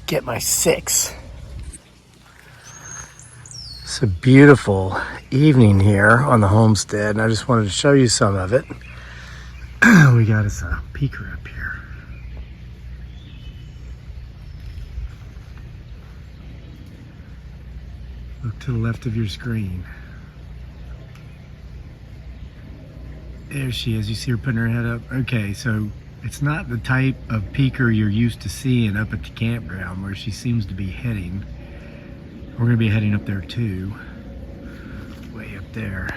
get my 6. It's a beautiful evening here on the homestead, and I just wanted to show you some of it. We got us a peeker up here. Look to the left of your screen. There she is. You see her putting her head up? Okay, so it's not the type of peeker you're used to seeing up at the campground where she seems to be heading. We're gonna be heading up there too, way up there.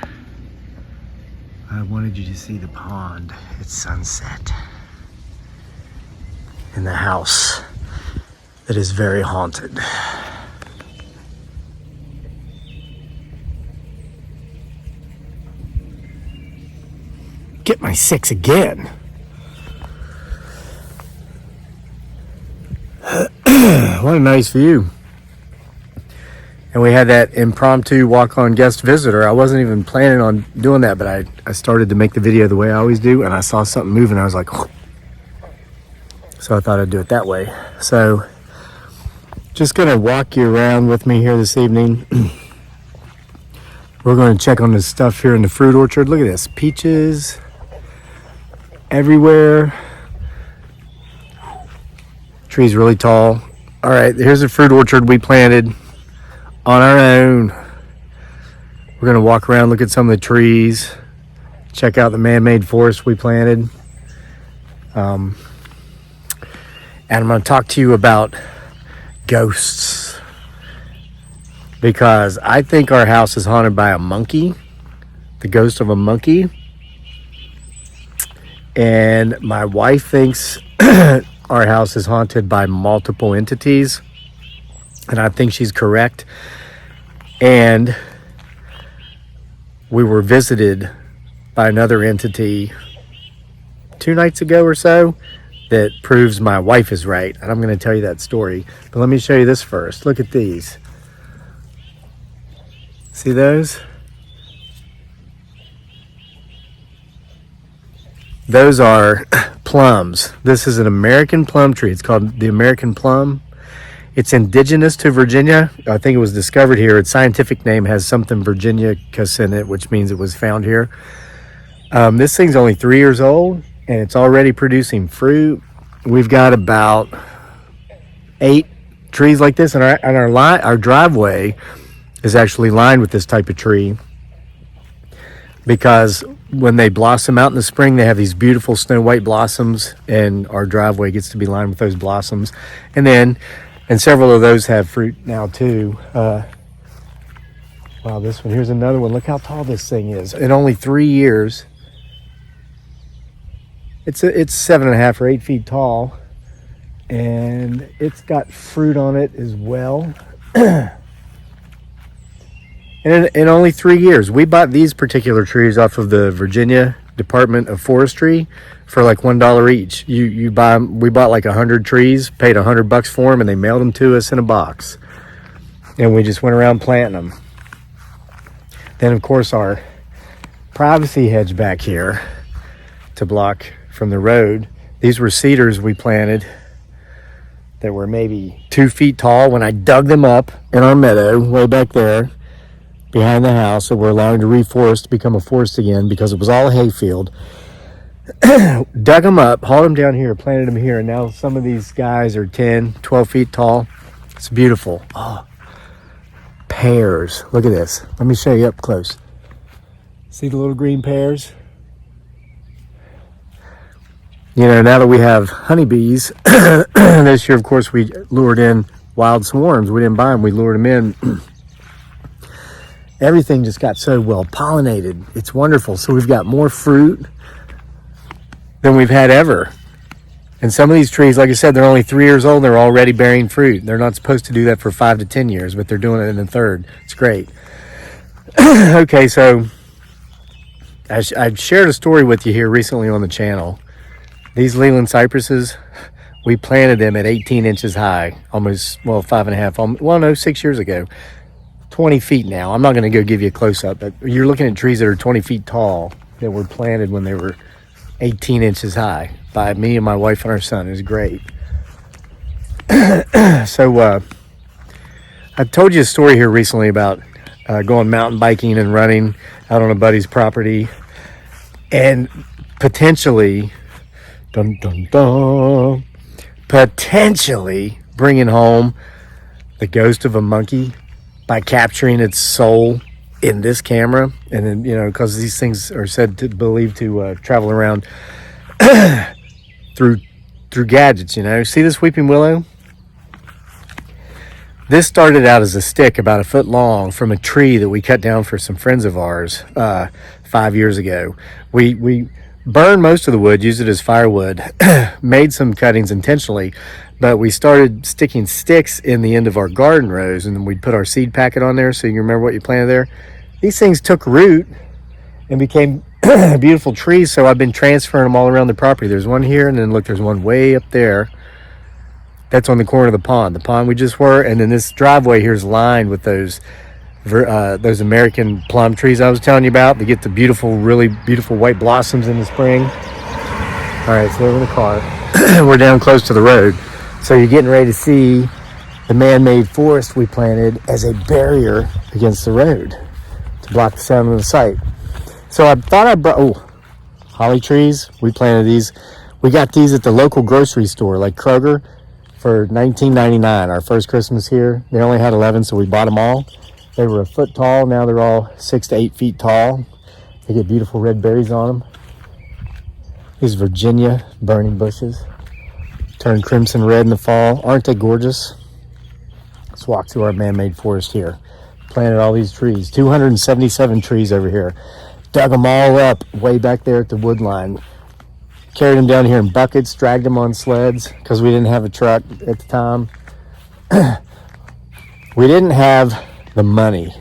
I wanted you to see the pond at sunset in the house that is very haunted. Get my 6 again. What a nice view. And we had that impromptu walk-on guest visitor. I wasn't even planning on doing that, but I started to make the video the way I always do, and I saw something moving. I was like, oh. So I thought I'd do it that way. So just gonna walk you around with me here this evening. We're going to check on the stuff here in the fruit orchard. Look at this, peaches everywhere. Tree's really tall. All right, here's a fruit orchard we planted on our own. We're gonna walk around, look at some of the trees, check out the man-made forest we planted. And I'm gonna talk to you about ghosts, because I think our house is haunted by a monkey, the ghost of a monkey. And my wife thinks our house is haunted by multiple entities, and I think she's correct. And we were visited by another entity 2 nights ago or so that proves my wife is right, and I'm going to tell you that story. But let me show you this first. Look at these. See those? Those are plums. This is an American plum tree. It's called the American plum. It's indigenous to Virginia. I think it was discovered here. Its scientific name has something virginicus in it, which means it was found here. This thing's only 3 years old, and it's already producing fruit. We've got about 8 trees like this, and our driveway is actually lined with this type of tree, because when they blossom out in the spring, they have these beautiful snow white blossoms, and our driveway gets to be lined with those blossoms. And several of those have fruit now too. Wow, this one, here's another one. Look how tall this thing is. In only 3 years, it's 7.5 or 8 feet tall, and it's got fruit on it as well. And in only 3 years, we bought these particular trees off of the Virginia Department of Forestry for like $1 each. We bought like 100 trees, paid $100 for them, and they mailed them to us in a box. And we just went around planting them. Then of course our privacy hedge back here to block from the road. These were cedars we planted that were maybe 2 feet tall when I dug them up in our meadow way back there behind the house, so we're allowing to reforest to become a forest again, because it was all a hayfield. Dug them up, hauled them down here, planted them here, and now some of these guys are 10, 12 feet tall. It's beautiful. Oh, pears. Look at this. Let me show you up close. See the little green pears? You know, now that we have honeybees, this year, of course, we lured in wild swarms. We didn't buy them, we lured them in. Everything just got so well pollinated. It's wonderful. So we've got more fruit than we've had ever. And some of these trees, like I said, they're only 3 years old and they're already bearing fruit. They're not supposed to do that for 5 to 10 years, but they're doing it in the third. It's great. Okay, so I shared a story with you here recently on the channel. These Leland cypresses, we planted them at 18 inches high, almost, well, 5.5, well, no, 6 years ago. 20 feet now. I'm not going to go give you a close-up, but you're looking at trees that are 20 feet tall that were planted when they were 18 inches high by me and my wife and our son. It was great. So I told you a story here recently about going mountain biking and running out on a buddy's property, and potentially, dun dun dun, potentially bringing home the ghost of a monkey by capturing its soul in this camera. And then, because these things are said to believed to travel around through gadgets. See this weeping willow? This started out as a stick about a foot long from a tree that we cut down for some friends of ours 5 years ago. We burned most of the wood, used it as firewood, made some cuttings intentionally, but we started sticking sticks in the end of our garden rows, and then we'd put our seed packet on there so you can remember what you planted there. These things took root and became beautiful trees, so I've been transferring them all around the property. There's one here, and then look, there's one way up there. That's on the corner of the pond we just were, and then this driveway here is lined with those American plum trees I was telling you about. They get the really beautiful white blossoms in the spring. All right, so we're in the car. We're down close to the road. So you're getting ready to see the man-made forest we planted as a barrier against the road to block the sound of the sight. So I thought I brought, holly trees. We planted these. We got these at the local grocery store, like Kroger, for $19.99. Our first Christmas here. They only had 11, so we bought them all. They were a foot tall. Now they're all 6 to 8 feet tall. They get beautiful red berries on them. These Virginia burning bushes turn crimson red in the fall. Aren't they gorgeous? Let's walk through our man-made forest here. Planted all these trees. 277 trees over here. Dug them all up way back there at the wood line. Carried them down here in buckets, dragged them on sleds because we didn't have a truck at the time. We didn't have the money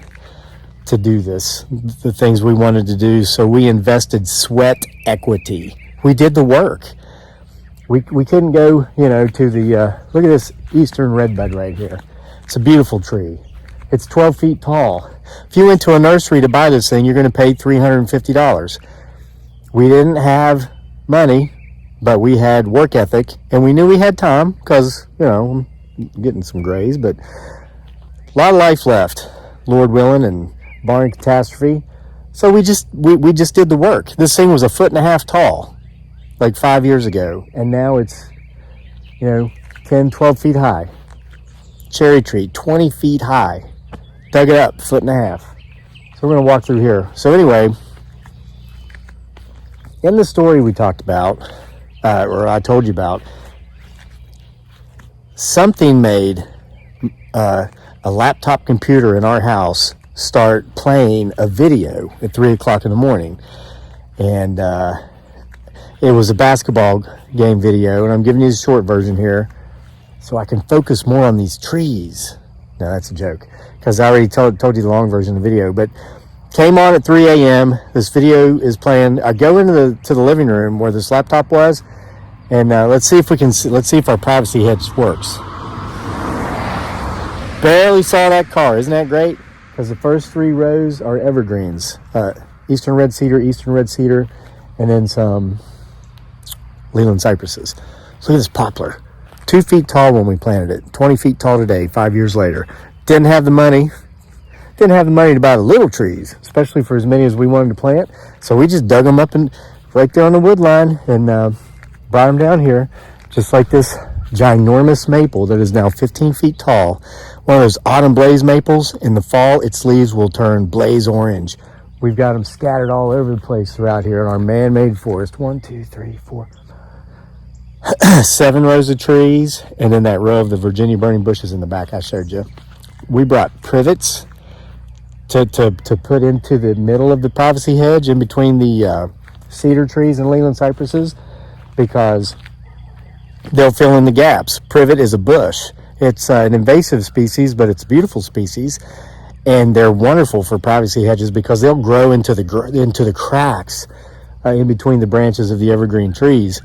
to do this, the things we wanted to do, so we invested sweat equity. We did the work. We couldn't go, to the, look at this eastern redbud right here. It's a beautiful tree. It's 12 feet tall. If you went to a nursery to buy this thing, you're going to pay $350. We didn't have money, but we had work ethic, and we knew we had time because, I'm getting some grays, but a lot of life left, Lord willing, and barring catastrophe. So we just did the work. This thing was 1.5 feet tall, like 5 years ago, and now it's, 10, 12 feet high. Cherry tree, 20 feet high. Dug it up, 1.5 feet. So we're going to walk through here. So anyway, in the story we talked about, or I told you about, something made a laptop computer in our house start playing a video at 3 o'clock in the morning. And it was a basketball game video, and I'm giving you the short version here so I can focus more on these trees. No, that's a joke, because I already told you the long version of the video, but came on at 3 a.m. This video is playing. I go into the living room where this laptop was, and let's see if our privacy hedge works. Barely saw that car. Isn't that great? Because the first 3 rows are evergreens. Eastern red cedar, and then some Leland cypresses. So look at this poplar. 2 feet tall when we planted it. 20 feet tall today, 5 years later. Didn't have the money to buy the little trees, especially for as many as we wanted to plant. So we just dug them up and right there on the wood line and brought them down here, just like this ginormous maple that is now 15 feet tall. One of those autumn blaze maples. In the fall, its leaves will turn blaze orange. We've got them scattered all over the place throughout here in our man-made forest. 1, 2, 3, 4, 7 rows of trees, and then that row of the Virginia burning bushes in the back I showed you. We brought privets to put into the middle of the privacy hedge in between the cedar trees and Leland cypresses, because they'll fill in the gaps. Privet is a bush. It's an invasive species, but it's a beautiful species, and they're wonderful for privacy hedges because they'll grow into the cracks in between the branches of the evergreen trees.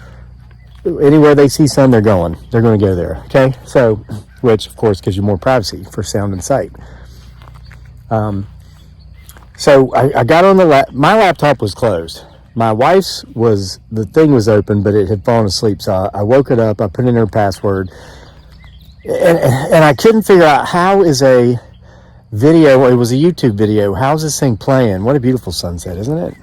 Anywhere they see sun, they're going to go there. Okay, so which of course gives you more privacy for sound and sight. So I got on my laptop was closed. My wife's the thing was open, but it had fallen asleep. So I woke it up. I put in her password. And I couldn't figure out how is a video, it was a YouTube video, how's this thing playing? What a beautiful sunset, isn't it?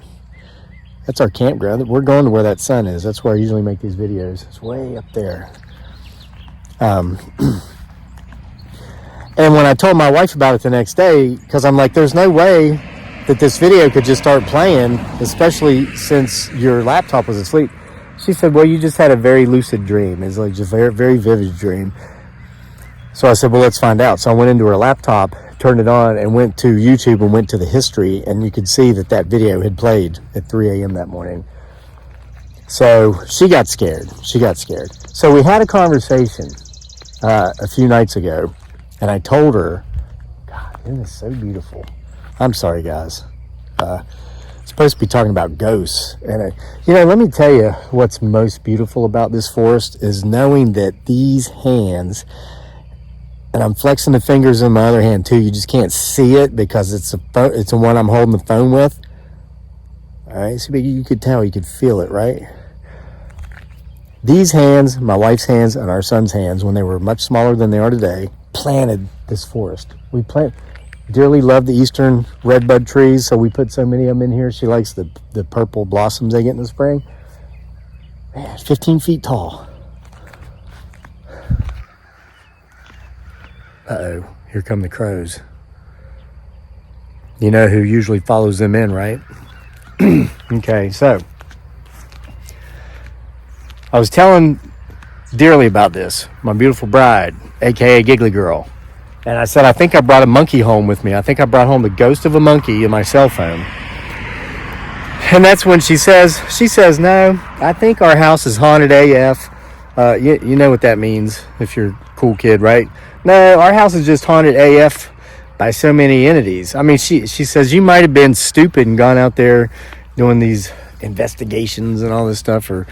That's our campground. We're going to where that sun is. That's where I usually make these videos. It's way up there. And when I told my wife about it the next day, because I'm like, there's no way that this video could just start playing, especially since your laptop was asleep. She said, well, you just had a very lucid dream. It's like just a very, very vivid dream. So I said, well, let's find out. So I went into her laptop, turned it on, and went to YouTube and went to the history, and you could see that that video had played at 3 a.m. that morning. So she got scared. So we had a conversation a few nights ago, and I told her, God, isn't this so beautiful? I'm sorry, guys. Supposed to be talking about ghosts. And, let me tell you what's most beautiful about this forest is knowing that these hands, and I'm flexing the fingers in my other hand too. You just can't see it because it's the one I'm holding the phone with. All right, so you could tell, you could feel it, right? These hands, my wife's hands and our son's hands, when they were much smaller than they are today, planted this forest. We dearly love the eastern redbud trees, so we put so many of them in here. She likes the purple blossoms they get in the spring. Man, 15 feet tall. Uh-oh, here come the crows. You know who usually follows them in, right? Okay, so I was telling dearly about this, my beautiful bride, aka Giggly Girl. And I said, I think I brought a monkey home with me. I think I brought home the ghost of a monkey in my cell phone. And that's when she says, no, I think our house is haunted AF. You know what that means if you're a cool kid, right? No, our house is just haunted AF by so many entities. I mean, she says, you might have been stupid and gone out there doing these investigations and all this stuff, or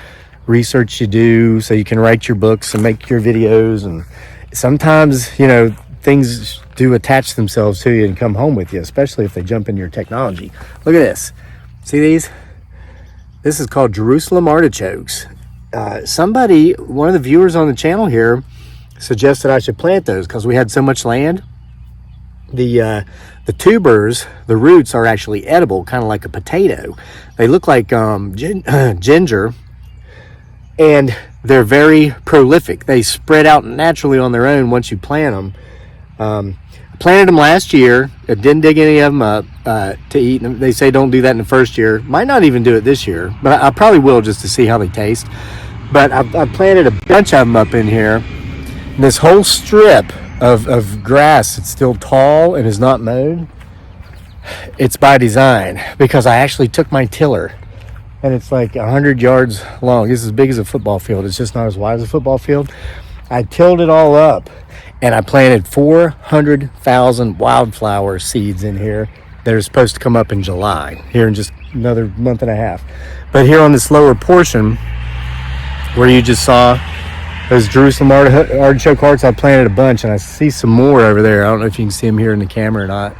research you do so you can write your books and make your videos. And sometimes, things do attach themselves to you and come home with you, especially if they jump into your technology. Look at this. See these? This is called Jerusalem artichokes. One of the viewers on the channel here suggested I should plant those because we had so much land. The tubers, the roots are actually edible, kind of like a potato. They look like ginger, and they're very prolific. They spread out naturally on their own once you plant them. I planted them last year. I didn't dig any of them up to eat. They say don't do that in the first year. Might not even do it this year, but I probably will just to see how they taste. But I planted a bunch of them up in here. And this whole strip of grass that's still tall and is not mowed, it's by design because I actually took my tiller, and it's like 100 yards long. It's as big as a football field. It's just not as wide as a football field. I tilled it all up, and I planted 400,000 wildflower seeds in here that are supposed to come up in July, here in just another month and a half. But here on this lower portion, where you just saw those Jerusalem artichoke hearts, I planted a bunch, and I see some more over there. I don't know if you can see them here in the camera or not.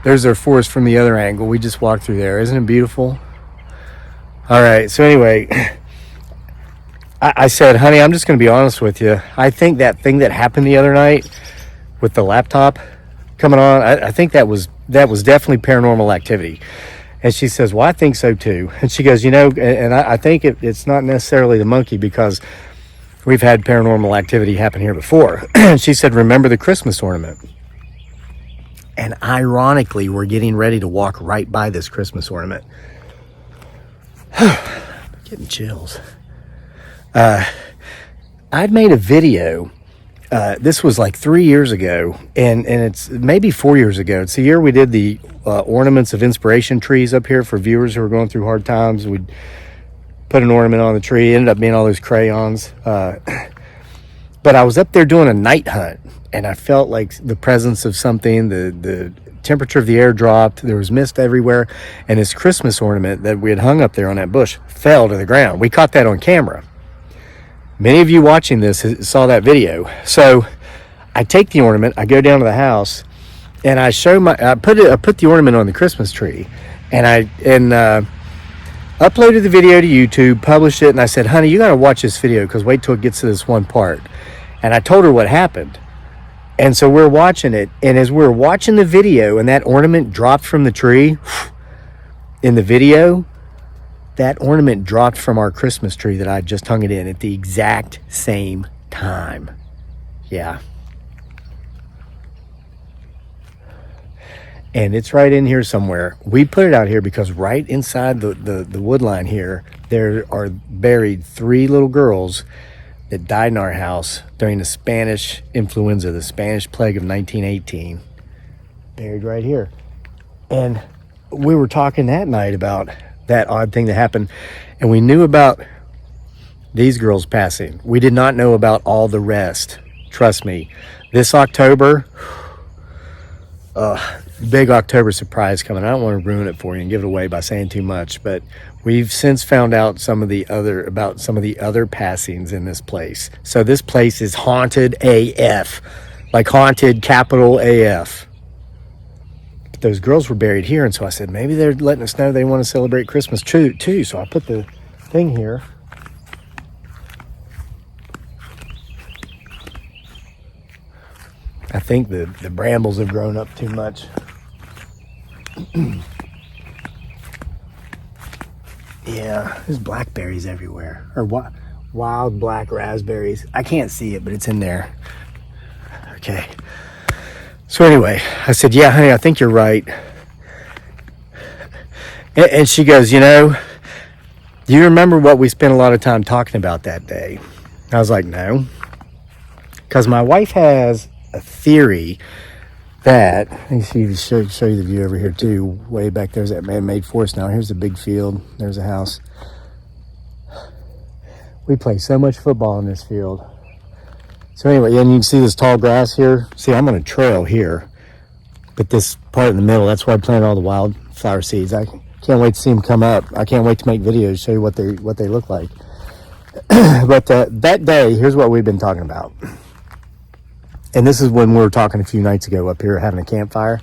There's their forest from the other angle. We just walked through there. Isn't it beautiful? All right, so anyway, I said, honey, I'm just going to be honest with you. I think that thing that happened the other night with the laptop coming on, I think that was definitely paranormal activity. And she says, well, I think so too. And she goes, and I think it's not necessarily the monkey because we've had paranormal activity happen here before. She said, remember the Christmas ornament? And ironically, we're getting ready to walk right by this Christmas ornament. Getting chills. I'd made a video. This was like 3 years ago, and it's maybe 4 years ago. It's the year we did the ornaments of inspiration trees up here for viewers who are going through hard times. We'd put an ornament on the tree. It ended up being all those crayons. But I was up there doing a night hunt, and I felt like the presence of something. The temperature of the air dropped. There was mist everywhere, and this Christmas ornament that we had hung up there on that bush fell to the ground. We caught that on camera. Many of you watching this saw that video. So I take the ornament, I go down to the house, and I put the ornament on the Christmas tree, and I uploaded the video to YouTube, published it, and I said, honey, you got to watch this video because wait till it gets to this one part. And I told her what happened. And so we're watching it. And as we're watching the video and that ornament dropped from the tree in the video, that ornament dropped from our Christmas tree that I just hung it in at the exact same time. Yeah. And it's right in here somewhere. We put it out here because right inside the wood line here, there are buried 3 little girls that died in our house during the Spanish influenza, the Spanish plague of 1918. Buried right here. And we were talking that night about that odd thing that happened. And we knew about these girls passing. We did not know about all the rest. Trust me. This October... big October surprise coming. I don't want to ruin it for you and give it away by saying too much, but we've since found out some of the other passings in this place. So this place is haunted AF, like haunted capital AF. But those girls were buried here, and so I said maybe they're letting us know they want to celebrate Christmas too. So I put the thing here. I think the brambles have grown up too much. Yeah, there's blackberries everywhere. Or wild black raspberries. I can't see it, but it's in there. Okay. So anyway, I said, yeah, honey, I think you're right. And she goes, do you remember what we spent a lot of time talking about that day? I was like, no. Because my wife has a theory that, let me see if you show you the view over here too. Way back there's that man-made forest now. Here's a big field. There's a house. We play so much football in this field. So anyway, and you can see this tall grass here. See, I'm on a trail here, but this part in the middle, that's where I planted all the wildflower seeds. I can't wait to see them come up. I can't wait to make videos, show you what they look like. But that day, here's what we've been talking about. And this is when we were talking a few nights ago up here having a campfire.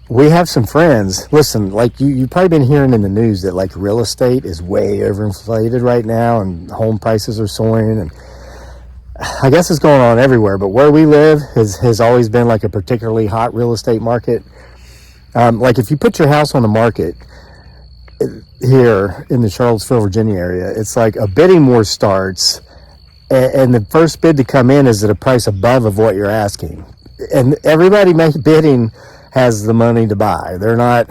We have some friends. Listen, like you've probably been hearing in the news that like real estate is way overinflated right now and home prices are soaring. And I guess it's going on everywhere. But where we live has always been like a particularly hot real estate market. Like if you put your house on the market here in the Charlottesville, Virginia area, it's like a bidding war starts. And the first bid to come in is at a price above of what you're asking. And everybody bidding has the money to buy. They're not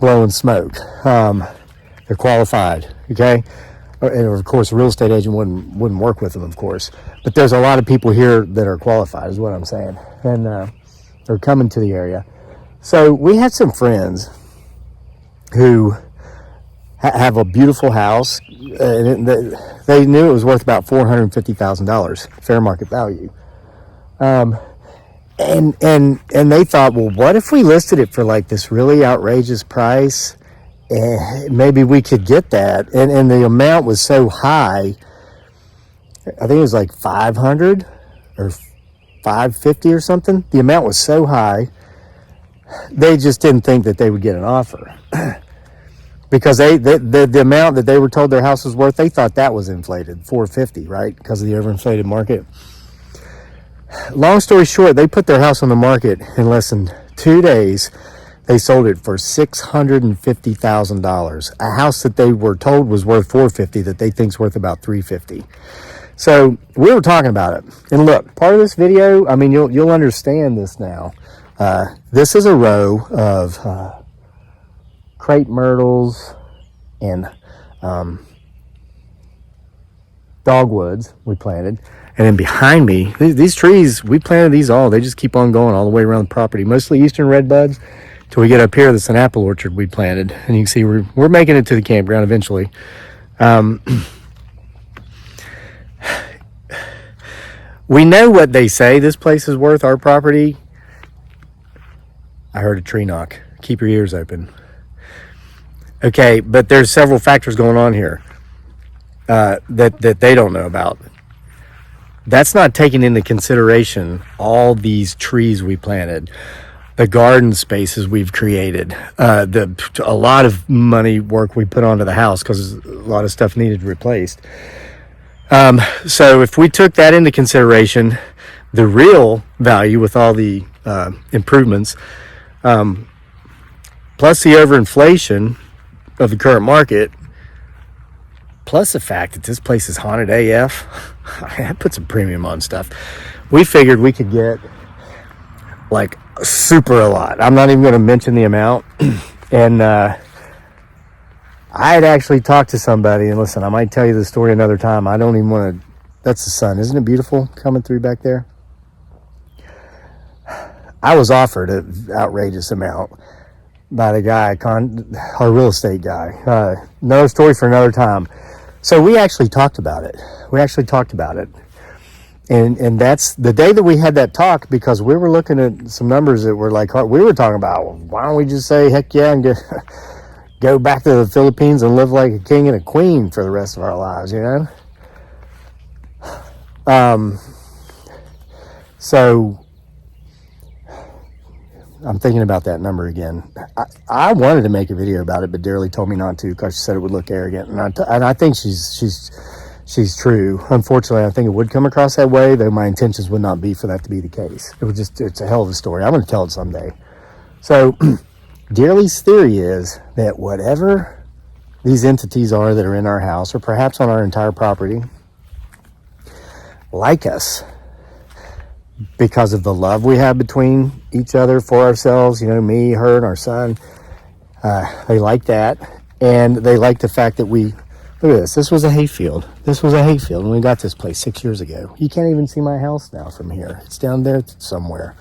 blowing smoke. They're qualified, okay? And of course, a real estate agent wouldn't work with them, of course. But there's a lot of people here that are qualified, is what I'm saying. And they're coming to the area. So we had some friends who have a beautiful house, and they knew it was worth about $450,000 fair market value. And they thought, well, what if we listed it for like this really outrageous price? Maybe we could get that. And the amount was so high. I think it was like 500 or 550 or something. The amount was so high, they just didn't think that they would get an offer. Because the amount that they were told their house was worth, they thought that was inflated, $450, right? Because of the overinflated market. Long story short, they put their house on the market in less than 2 days. They sold it for $650,000. A house that they were told was worth $450 that they think's worth about $350. So we were talking about it. And look, part of this video, I mean, you'll understand this now. This is a row of crepe myrtles and dogwoods we planted. And then behind me, these trees, we planted these all. They just keep on going all the way around the property. Mostly eastern redbuds till we get up here. That's an apple orchard we planted. And you can see we're making it to the campground eventually. We know what they say this place is worth, our property. I heard a tree knock. Keep your ears open. Okay, but there's several factors going on here that they don't know about. That's not taking into consideration all these trees we planted, the garden spaces we've created, a lot of money work we put onto the house because a lot of stuff needed replaced. So if we took that into consideration, the real value with all the improvements, plus the overinflation of the current market, plus the fact that this place is haunted AF, that puts a premium on stuff. We figured we could get like super a lot. I'm not even going to mention the amount. And I had actually talked to somebody, and listen, I might tell you the story another time. I don't even want to. That's the sun. Isn't it beautiful coming through back there? I was offered an outrageous amount by the guy, our real estate guy. Another story for another time. So we actually talked about it. And that's the day that we had that talk, because we were looking at some numbers that were like, we were talking about, well, why don't we just say, heck yeah, and go back to the Philippines and live like a king and a queen for the rest of our lives, you know? So I'm thinking about that number again. I wanted to make a video about it, but Darely told me not to because she said it would look arrogant, and I think she's true. Unfortunately, I think it would come across that way, though my intentions would not be for that to be the case. It's a hell of a story. I'm going to tell it someday. So Darely's theory is that whatever these entities are that are in our house, or perhaps on our entire property, like us, because of the love we have between each other for ourselves, you know, me, her, and our son. They like that. And they like the fact that look at this. This was a hayfield. And we got this place 6 years ago. You can't even see my house now from here. It's down there somewhere.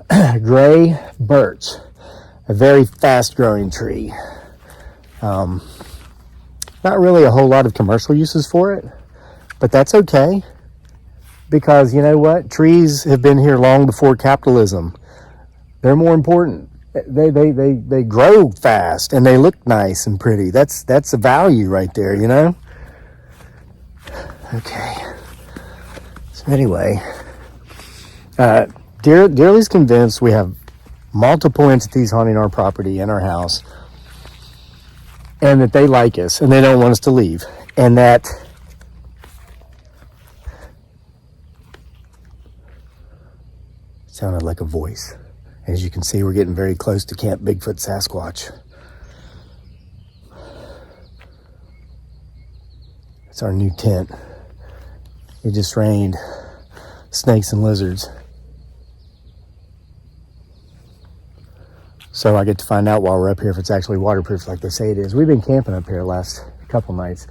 Gray birch, a very fast growing tree. Not really a whole lot of commercial uses for it, but that's okay. Because you know what? Trees have been here long before capitalism. They're more important. They grow fast and they look nice and pretty. That's a value right there, you know? Okay. So anyway, Darely's convinced we have multiple entities haunting our property and our house, and that they like us and they don't want us to leave. And that sounded like a voice. As you can see, we're getting very close to Camp Bigfoot Sasquatch. It's our new tent. It just rained snakes and lizards. So I get to find out while we're up here if it's actually waterproof like they say it is. We've been camping up here the last couple nights.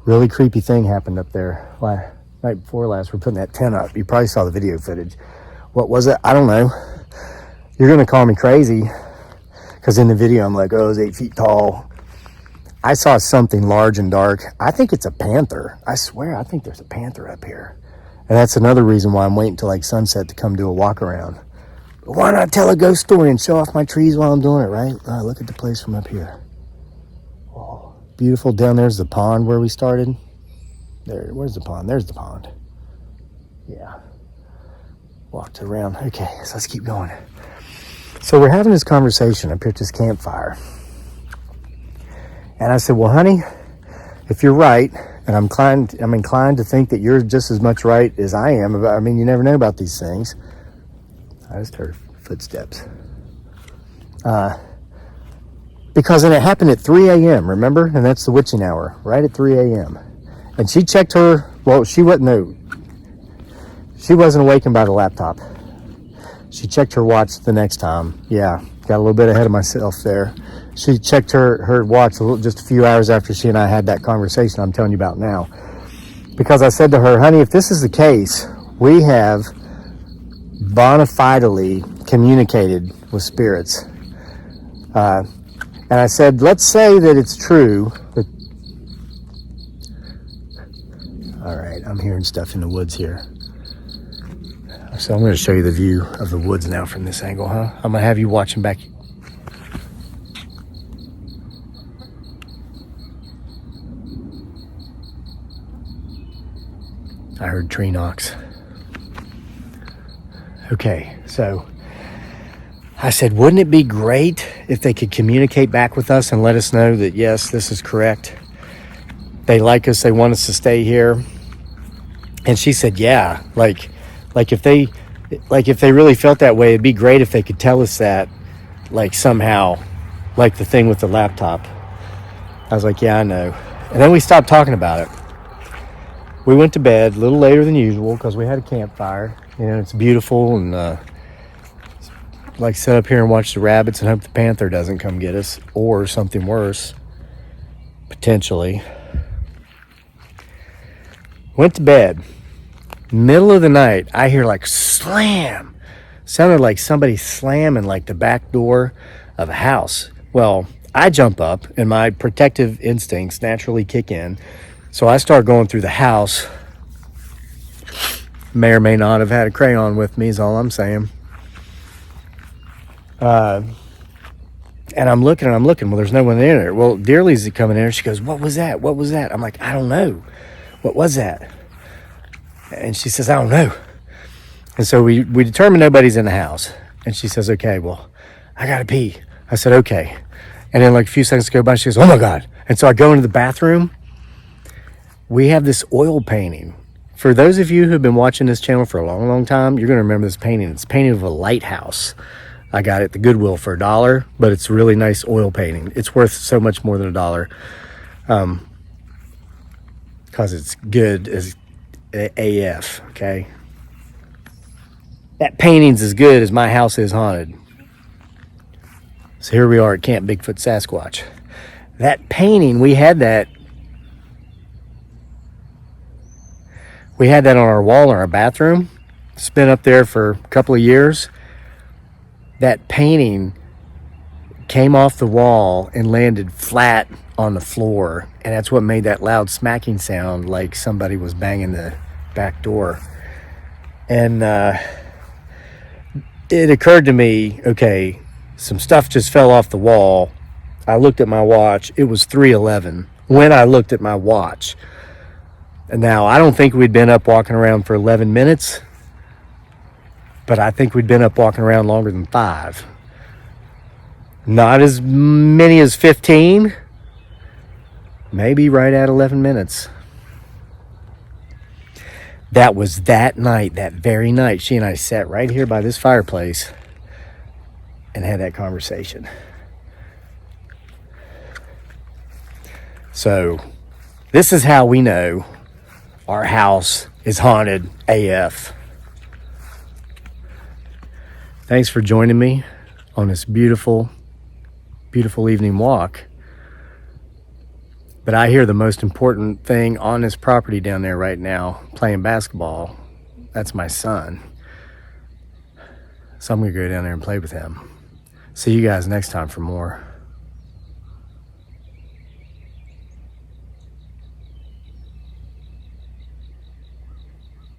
Really creepy thing happened up there. Night before last, we're putting that tent up. You probably saw the video footage. What was it? I don't know. You're going to call me crazy because in the video I'm like, oh, it's 8 feet tall. I saw something large and dark. I think it's a panther. I swear, I think there's a panther up here. And that's another reason why I'm waiting till like sunset to come do a walk around. But why not tell a ghost story and show off my trees while I'm doing it, right? Look at the place from up here. Oh, beautiful. Down there's the pond where we started. Where's the pond? There's the pond. Yeah. Walked around. Okay, so let's keep going. So we're having this conversation up here at this campfire. And I said, well, honey, if you're right, and I'm inclined to think that you're just as much right as I am. You never know about these things. I just heard footsteps. Because then it happened at 3 a.m., remember? And that's the witching hour, right at 3 a.m. And she checked she wasn't awakened by the laptop. She checked her watch the next time. Yeah, got a little bit ahead of myself there. She checked her watch just a few hours after she and I had that conversation I'm telling you about now. Because I said to her, honey, if this is the case, we have bona fidely communicated with spirits. And I said, let's say that it's true. All right, I'm hearing stuff in the woods here. So I'm going to show you the view of the woods now from this angle, huh? I'm going to have you watching back. I heard tree knocks. Okay, so I said, wouldn't it be great if they could communicate back with us and let us know that, yes, this is correct? they like us, they want us to stay here. And she said, yeah, like if they really felt that way, it'd be great if they could tell us that, like somehow, like the thing with the laptop. I was like, yeah, I know. And then we stopped talking about it. We went to bed a little later than usual because we had a campfire. You know, it's beautiful, and like sit up here and watch the rabbits and hope the panther doesn't come get us, or something worse, potentially. Went to bed. Middle of the night, I hear like slam. Sounded like somebody slamming like the back door of a house. Well, I jump up and my protective instincts naturally kick in. So I start going through the house. May or may not have had a crayon with me is all I'm saying. And I'm looking. Well, there's no one in there. Well, Dearly's coming in there. She goes, what was that? What was that? I'm like, I don't know. What was that? And she says, I don't know. And so we determined nobody's in the house. And she says, okay, well, I got to pee. I said, okay. And then like a few seconds go by, she goes, oh my God. And so I go into the bathroom. We have this oil painting. For those of you who have been watching this channel for a long, long time, you're going to remember this painting. It's painting of a lighthouse. I got it at the Goodwill for $1, but it's a really nice oil painting. It's worth so much more than $1. Because it's good as AF, okay? That painting's as good as my house is haunted. So here we are at Camp Bigfoot Sasquatch. That painting, we had that on our wall in our bathroom. It's been up there for a couple of years. That painting came off the wall and landed flat on the floor, and that's what made that loud smacking sound, like somebody was banging the back door. And it occurred to me, okay, some stuff just fell off the wall. I looked at my watch. It was 3:11 when I looked at my watch. And now, I don't think we'd been up walking around for 11 minutes, but I think we'd been up walking around longer than 5. Not as many as 15, maybe right at 11 minutes. That was that night, that very night, she and I sat right here by this fireplace and had that conversation. So, this is how we know our house is haunted AF. Thanks for joining me on this beautiful, beautiful evening walk. But I hear the most important thing on this property down there right now, playing basketball. That's my son. So I'm going to go down there and play with him. See you guys next time for more.